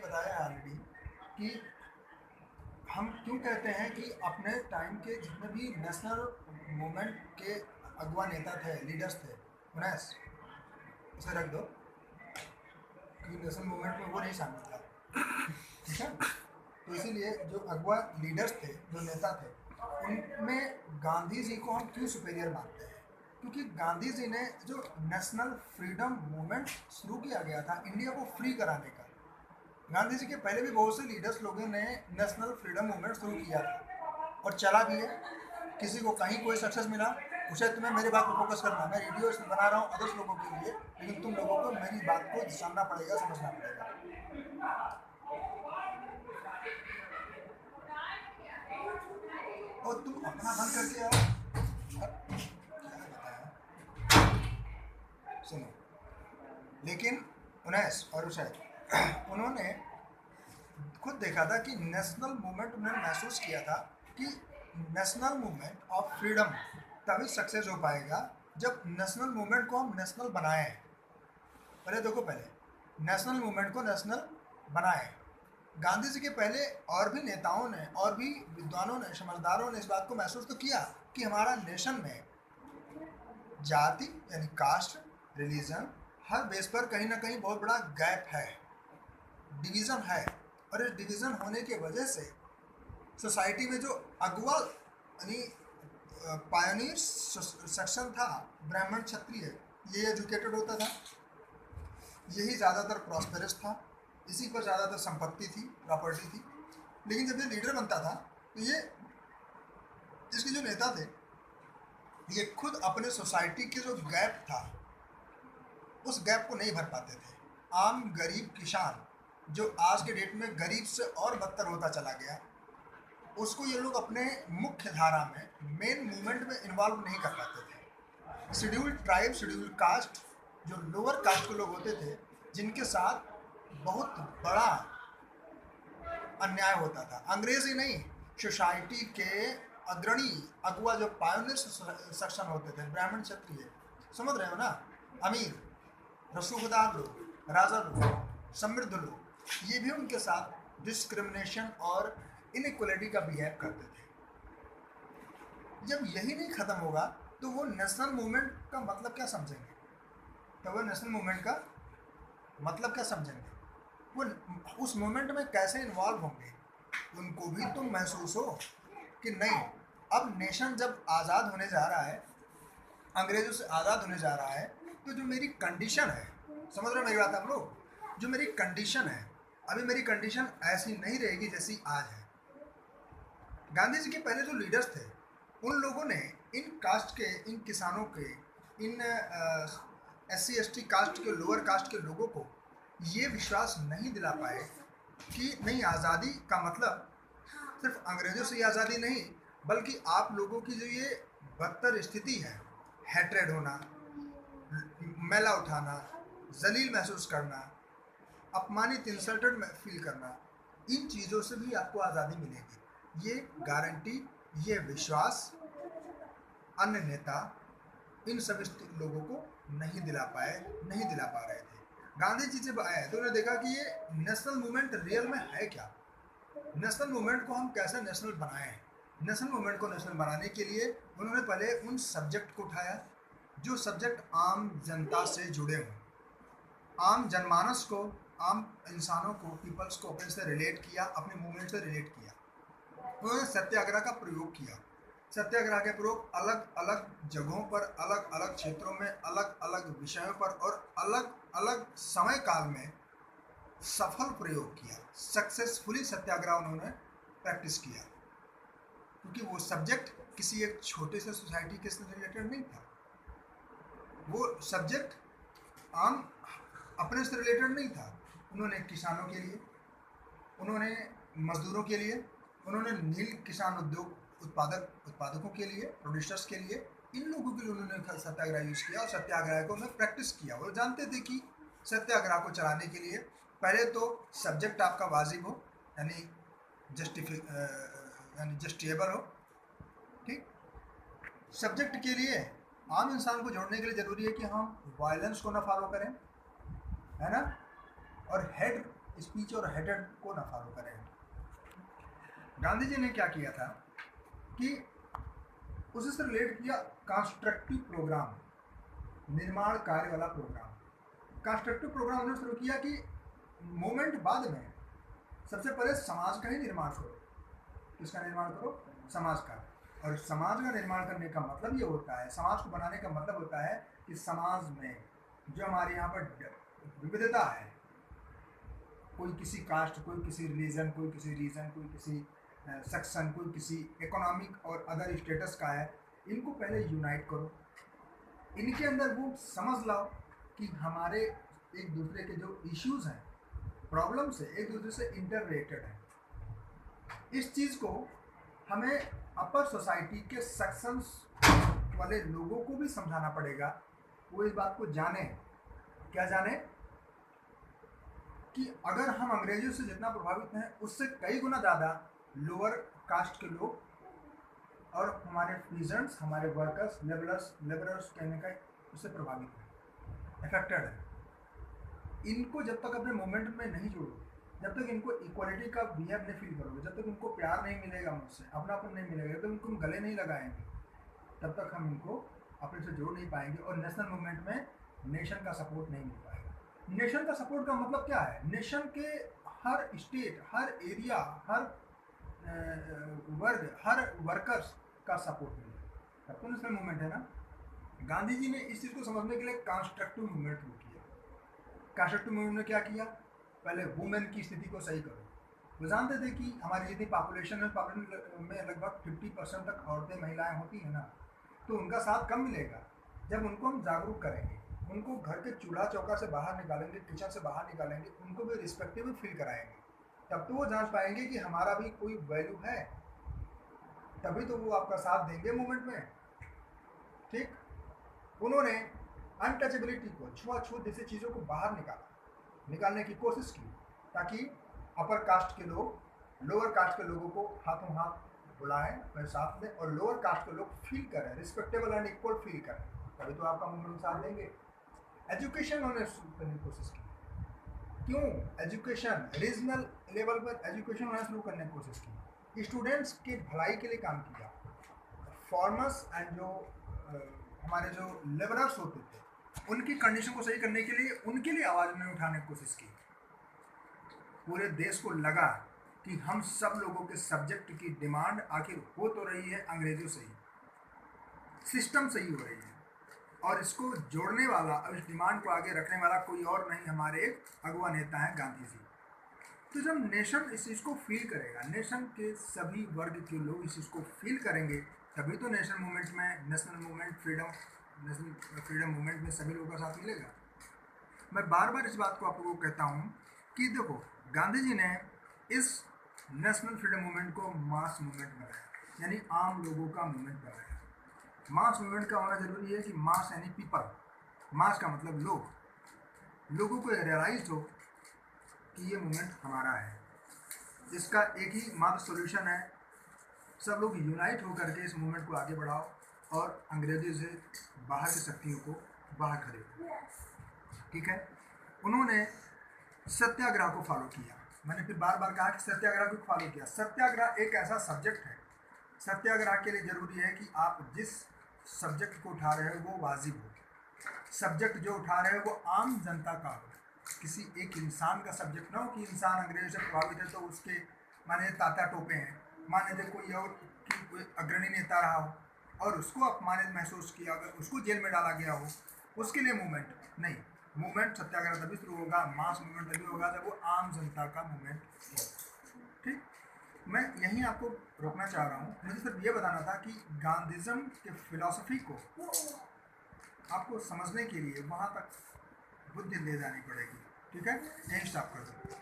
बताया ऑलरेडी कि हम क्यों कहते हैं कि अपने टाइम के जितने भी नेशनल मूवमेंट के अगुआ नेता थे, लीडर्स थे, उन्हें इसे रख दो क्योंकि नेशनल मूवमेंट में वो नहीं शामिल था। ठीक है, तो इसीलिए जो अगुआ लीडर्स थे, जो नेता थे, उनमें गांधी जी को हम क्यों सुपेरियर मानते हैं? क्योंकि गांधी जी ने जो नेशनल फ्रीडम मूवमेंट शुरू किया गया था इंडिया को फ्री कराने का, गांधी जी के पहले भी बहुत से लीडर्स लोगों ने नेशनल फ्रीडम मूवमेंट शुरू किया था और चला भी है। किसी को कहीं कोई सक्सेस मिला, उसे तुम्हें मेरी बात पर फोकस करना, मैं वीडियो बना रहा हूँ अदर्स लोगों के लिए, लेकिन तुम लोगों को मेरी बात को जानना पड़ेगा, समझना पड़ेगा। और तुम अपना बंद करके आओ। क्या बताया, सुनो। लेकिन उन्हें और उसे उन्होंने खुद देखा था कि नेशनल मूवमेंट, उन्होंने महसूस किया था कि नेशनल मूवमेंट ऑफ फ्रीडम तभी सक्सेस हो पाएगा जब नेशनल मूवमेंट को हम नेशनल बनाएं। पहले देखो, पहले नेशनल मूवमेंट को नेशनल बनाएं। गांधी जी के पहले और भी नेताओं ने और भी विद्वानों ने, समझदारों ने इस बात को महसूस तो किया कि हमारा नेशन में जाति यानी कास्ट, रिलीजन, हर बेस पर कहीं ना कहीं बहुत बड़ा गैप है, डिवीज़न है। और इस डिवीज़न होने की वजह से सोसाइटी में जो अगुआ यानी पायनियर सेक्शन था, ब्राह्मण क्षत्रिय, ये एजुकेटेड होता था, यही ज़्यादातर प्रॉस्पेरस था, इसी पर ज़्यादातर संपत्ति थी, प्रॉपर्टी थी। लेकिन जब ये लीडर बनता था तो ये इसके जो नेता थे, ये खुद अपने सोसाइटी के जो गैप था उस गैप को नहीं भर पाते थे। आम गरीब किसान जो आज के डेट में गरीब से और बदतर होता चला गया, उसको ये लोग अपने मुख्य धारा में, मेन मूवमेंट में इन्वॉल्व नहीं कर पाते थे। शेड्यूल्ड ट्राइब, शेड्यूल्ड कास्ट, जो लोअर कास्ट के लोग होते थे, जिनके साथ बहुत बड़ा अन्याय होता था, अंग्रेज ही नहीं, सोसाइटी के अग्रणी अगुआ जो पायोनियर सेक्शन होते थे, ब्राह्मण क्षत्रिय, समझ रहे हो ना, अमीर, रसूखदार लोग, राजा लोग, समृद्ध लोग, ये भी उनके साथ डिस्क्रिमिनेशन और इनइक्वलिटी का बिहेव करते थे। जब यही नहीं खत्म होगा तो वो नेशनल मूवमेंट का मतलब क्या समझेंगे? तो वो नेशनल मूवमेंट का मतलब क्या समझेंगे? वो उस मूवमेंट में कैसे इन्वॉल्व होंगे? उनको भी तो महसूस हो कि नहीं, अब नेशन जब आज़ाद होने जा रहा है, अंग्रेजों से आज़ाद होने जा रहा है, तो जो मेरी कंडीशन है, समझ रहे हो मेरी बात आप लोग? जो मेरी कंडीशन है, अभी मेरी कंडीशन ऐसी नहीं रहेगी जैसी आज है। गांधी जी के पहले जो लीडर्स थे, उन लोगों ने इन कास्ट के, इन किसानों के, इन SC ST कास्ट के, लोअर कास्ट के लोगों को ये विश्वास नहीं दिला पाए कि नहीं, आज़ादी का मतलब सिर्फ अंग्रेज़ों से ही आज़ादी नहीं, बल्कि आप लोगों की जो ये बदतर स्थिति है, हैट्रेड होना, मैला उठाना, जलील महसूस करना, अपमानित, इंसल्टेड फील करना, इन चीज़ों से भी आपको आज़ादी मिलेगी, ये गारंटी, ये विश्वास अन्य नेता इन सभी लोगों को नहीं दिला पा रहे थे। गांधी जी जब आए तो उन्होंने देखा कि ये नेशनल मूवमेंट रियल में है क्या, नेशनल मूवमेंट को हम कैसे नेशनल बनाएं। नेशनल मूवमेंट को नेशनल बनाने के लिए उन्होंने पहले उन सब्जेक्ट को उठाया जो सब्जेक्ट आम जनता से जुड़े हों, आम जनमानस को, आम इंसानों को, पीपल्स को अपने से रिलेट किया, अपने मूवमेंट से रिलेट किया। उन्होंने सत्याग्रह का प्रयोग किया। सत्याग्रह के प्रयोग अलग अलग जगहों पर, अलग अलग क्षेत्रों में, अलग अलग विषयों पर और अलग अलग समय काल में सफल प्रयोग किया। सक्सेसफुली सत्याग्रह उन्होंने प्रैक्टिस किया, क्योंकि वो सब्जेक्ट किसी एक छोटे से सोसाइटी के साथ रिलेटेड नहीं था, वो सब्जेक्ट आम अपने से रिलेटेड नहीं था। उन्होंने किसानों के लिए, उन्होंने मजदूरों के लिए, उन्होंने नील किसान उद्योग उत्पादकों के लिए, प्रोड्यूसर्स के लिए, इन लोगों के लिए उन्होंने सत्याग्रह यूज़ किया और सत्याग्रह को उन्होंने प्रैक्टिस किया। वो जानते थे कि सत्याग्रह को चलाने के लिए पहले तो सब्जेक्ट आपका वाजिब हो, यानी जस्टिएबल हो, ठीक। सब्जेक्ट के लिए आम इंसान को जोड़ने के लिए ज़रूरी है कि हम वायलेंस को ना फॉलो करें, है ना, और हेड स्पीच और हेडेड को ना फॉलो करें। गांधी जी ने क्या किया था कि उसी से रिलेट किया कंस्ट्रक्टिव प्रोग्राम, निर्माण कार्य वाला प्रोग्राम। कंस्ट्रक्टिव प्रोग्राम उन्होंने शुरू किया कि मूवमेंट बाद में, सबसे पहले समाज का ही निर्माण करो। किसका निर्माण करो? समाज का। और समाज का निर्माण करने का मतलब ये होता है, समाज को बनाने का मतलब होता है कि समाज में जो हमारे यहाँ पर विविधता है, कोई किसी कास्ट, कोई किसी रिलीजन, कोई किसी रीजन, कोई किसी सेक्शन, कोई किसी इकोनॉमिक और अदर स्टेटस का है, इनको पहले यूनाइट करो। इनके अंदर वो समझ लाओ कि हमारे एक दूसरे के जो इश्यूज हैं, प्रॉब्लम्स है, एक दूसरे से इंटर रिलेटेड है। इस चीज़ को हमें अपर सोसाइटी के सेक्शंस वाले लोगों को भी समझाना पड़ेगा, वो इस बात को जाने। क्या जाने? कि अगर हम अंग्रेजों से जितना प्रभावित हैं उससे कई गुना ज़्यादा लोअर कास्ट के लोग और हमारे पीजेंट्स, हमारे वर्कर्स, लेबरर्स कहने का, उससे प्रभावित है, अफेक्टेड है। इनको जब तक अपने मूवमेंट में नहीं जोड़ोगे, जब तक इनको इक्वालिटी का बिहेव नहीं फील करोगे, जब तक इनको प्यार नहीं मिलेगा मुझसे, अपनापन नहीं मिलेगा, जब तक इनको हम गले नहीं लगाएंगे, तब तक हम इनको अपने से जोड़ नहीं पाएंगे और नेशनल मूवमेंट में नेशन का सपोर्ट नहीं मिल पाएगा। नेशन का सपोर्ट का मतलब क्या है? नेशन के हर स्टेट, हर एरिया, हर वर्ग, हर वर्कर्स का सपोर्ट मिले, तब तो नेशनल मूवमेंट है ना। गांधी जी ने इस चीज़ को समझने के लिए कंस्ट्रक्टिव मूवमेंट शुरू किया। कंस्ट्रक्टिव मूवमेंट ने क्या किया? पहले वुमेन की स्थिति को सही करो। वो जानते थे कि हमारी जितनी पॉपुलेशन है, पॉपुलेशन में लगभग 50% तक औरतें, महिलाएं होती हैं ना, तो उनका साथ कम मिलेगा। जब उनको हम जागरूक करेंगे, उनको घर के चूल्हा चौका से बाहर निकालेंगे, किचन से बाहर निकालेंगे, उनको भी रिस्पेक्टेबल फील कराएंगे, तब तो वो जांच पाएंगे कि हमारा भी कोई वैल्यू है, तभी तो वो आपका साथ देंगे मूवमेंट में। ठीक? उन्होंने अनटचेबिलिटी को, छुआछूत जैसी चीज़ों को बाहर निकालने की कोशिश की, ताकि अपर कास्ट के लोग लोअर कास्ट के लोगों को हाथों हाथ बुलाएं, अपने साथ लें, और लोअर कास्ट के लोग फील करें, रिस्पेक्टेबल एंड इक्वल फील करें, तभी तो आपका मूवमेंट साथ देंगे। एजुकेशन उन्होंने शुरू करने की कोशिश की। क्यों? एजुकेशन, रीजनल लेवल पर एजुकेशन उन्होंने शुरू करने की कोशिश की, स्टूडेंट्स के भलाई के लिए काम किया। फार्मर्स एंड जो हमारे जो लेबरर्स होते थे, उनकी कंडीशन को सही करने के लिए उनके लिए आवाज़ उन्होंने उठाने की कोशिश की। पूरे देश को लगा कि हम सब लोगों के सब्जेक्ट की डिमांड आखिर हो तो रही है अंग्रेजों से ही, सिस्टम सही हो रही है, और इसको जोड़ने वाला और इस डिमांड को आगे रखने वाला कोई और नहीं, हमारे एक अगुआ नेता हैं गांधी जी। तो जब नेशन इस चीज़ को फील करेगा, नेशन के सभी वर्ग के लोग इस चीज़ को फील करेंगे, तभी तो नेशनल मूवमेंट में, national movement, national freedom movement में सभी लोगों का साथ मिलेगा। मैं बार बार इस बात को आप लोगों को कहता हूँ कि देखो, गांधी जी ने इस नेशनल फ्रीडम मूवमेंट को मास मूवमेंट बनाया, यानी आम लोगों का मूवमेंट बनाया। मास मूवमेंट का होना जरूरी है कि मास यानी पीपल, मास का मतलब लोग, लोगों को रियलाइज हो कि ये मूवमेंट हमारा है। इसका एक ही मात्र सॉल्यूशन है, सब लोग यूनाइट होकर के इस मूवमेंट को आगे बढ़ाओ और अंग्रेजों से बाहर की शक्तियों को बाहर खड़े। ठीक है? उन्होंने सत्याग्रह को फॉलो किया। मैंने फिर बार बार कहा कि सत्याग्रह को फॉलो किया। सत्याग्रह एक ऐसा सब्जेक्ट है, सत्याग्रह के लिए जरूरी है कि आप जिस सब्जेक्ट को उठा रहे हो वो वाजिब हो, सब्जेक्ट जो उठा रहे हो वो आम जनता का हो, किसी एक इंसान का सब्जेक्ट ना हो कि इंसान अंग्रेज से प्रभावित है तो उसके माने तात्या टोपे हैं, मान लीजिए कोई और की कोई अग्रणी नेता रहा हो और उसको अपमानित महसूस किया, अगर उसको जेल में डाला गया हो, उसके लिए मूवमेंट नहीं। मूवमेंट सत्याग्रह तभी शुरू होगा, मास मूवमेंट तभी होगा जब वो आम जनता का मूवमेंट हो। ठीक? मैं यहीं आपको रोकना चाह रहा हूँ। मुझे सिर्फ ये बताना था कि गांधीज़म के फिलॉसफी को आपको समझने के लिए वहाँ तक बुद्धि ले जानी पड़ेगी। ठीक है? यहीं स्टॉप कर दो।